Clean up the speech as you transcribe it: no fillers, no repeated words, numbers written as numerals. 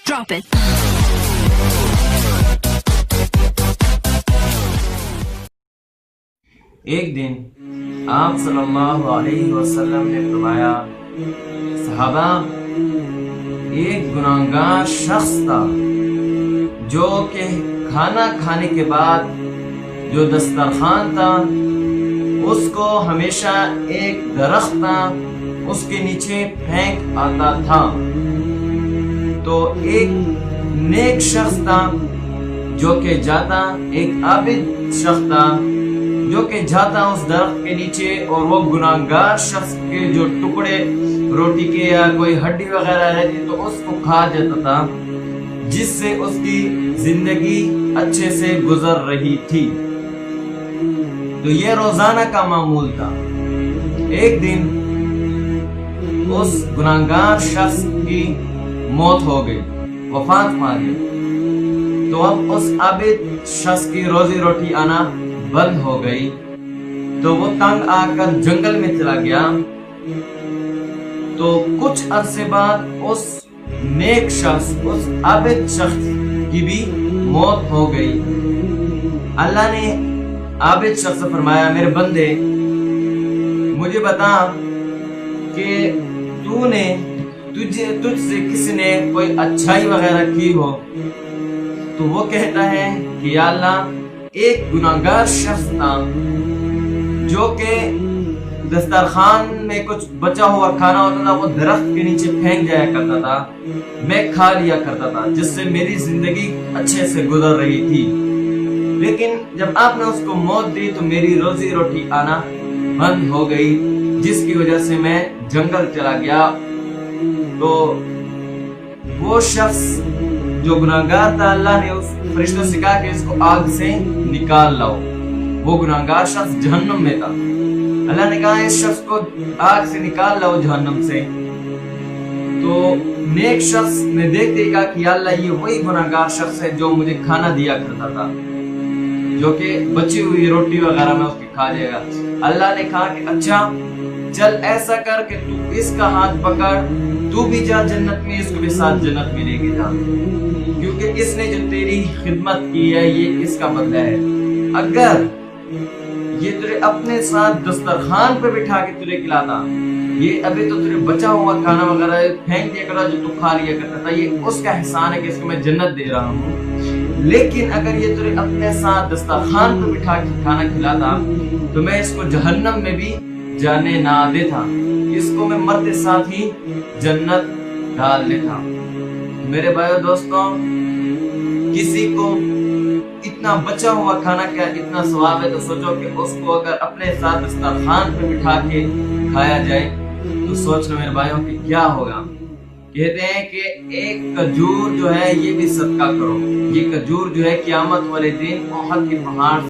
Drop it. ایک دن آپ صلی اللہ علیہ وسلم نے فرمایا، صحابہ، ایک گناہگار شخص تھا جو کہ کھانا کھانے کے بعد جو دسترخوان تھا اس کو ہمیشہ ایک درخت تھا اس کے نیچے پھینک آتا تھا۔ تو ایک نیک شخص تھا جو کہ جاتا، ایک عابد شخص تھا جو کہ جاتا اس درخت کے نیچے، اور وہ گناہگار شخص کے جو ٹکڑے روٹی کے یا کوئی ہڈی وغیرہ رہتی تو اس کو کھا جاتا تھا، جس سے اس کی زندگی اچھے سے گزر رہی تھی۔ تو یہ روزانہ کا معمول تھا۔ ایک دن اس گناہگار شخص کی موت ہو گئی، وفات پا گئی، تو اب اس عابد شخص کی روزی روٹی آنا بند ہو گئی۔ تو وہ تنگ آ کر جنگل میں چلا گیا۔ تو کچھ عرصے بعد اس نیک شخص، اس عابد شخص کی بھی موت ہو گئی۔ اللہ نے عابد شخص سے فرمایا، میرے بندے مجھے بتا کہ تجھ سے کسی نے کوئی اچھائی وغیرہ کی ہو؟ تو وہ کہتا ہے کہ یا اللہ، ایک گناہگار شخص تھا جو کہ دسترخوان میں کچھ بچا ہوا کھانا ہوتا تھا وہ درخت کے نیچے پھینک جایا کرتا تھا، میں کھا لیا کرتا تھا، جس سے میری زندگی اچھے سے گزر رہی تھی۔ لیکن جب آپ نے اس کو موت دی تو میری روزی روٹی آنا بند ہو گئی، جس کی وجہ سے میں جنگل چلا گیا۔ تو وہ شخص جو گناہگار تھا، اللہ نے اس فرشتوں سے کہا کہ اس کو آگ سے نکال لاؤ۔ وہ گناہگار شخص جہنم میں تھا، اللہ نے کہا اس شخص کو آگ سے نکال لاؤ جہنم سے۔ تو نیک شخص نے دیکھتے کہا کہ یا اللہ، یہ وہی گناہگار شخص ہے جو مجھے کھانا دیا کرتا تھا، جو کہ بچی ہوئی روٹی وغیرہ میں اس کی کھا لے گا۔ اللہ نے کہا کہ اچھا چل ایسا کر کہ تو اس کا ہاتھ پکڑ، تو بھی جا جنت میں، اس کو بھی ساتھ جنت میں لے کے جا، کیونکہ اس نے جو تیری خدمت کی ہے یہ اس کا بدلہ ہے۔ اگر یہ تجھے اپنے ساتھ دسترخوان پہ بٹھا کے تجھے کھلاتا، یہ ابھی تو تجھے بچا ہوا کھانا وغیرہ پھینک دیا کرتا جو تو کھا لیا کرتا تھا، یہ اس کا احسان ہے کہ اس کو میں جنت دے رہا ہوں۔ لیکن اگر یہ تجھے اپنے ساتھ دسترخوان پہ بٹھا کے کھانا کھلاتا تو میں اس کو جہنم میں بھی جانے نہ دیتا، اس کو میں مرتے ساتھ ہی جنت ڈال دیتا۔ میرے بھائیو دوستوں، کسی کو اتنا بچا ہوا کھانا کیا اتنا ثواب ہے، تو سوچو کہ اس کو اگر اپنے ساتھ دسترخوان پہ بٹھا کے کھایا جائے تو سوچ لو میرے بھائیوں کہ کیا ہوگا۔ کہتے ہیں کہ ایک کھجور جو ہے یہ بھی صدقہ کرو، یہ کھجور جو ہے قیامت والے دن احد کے پہاڑ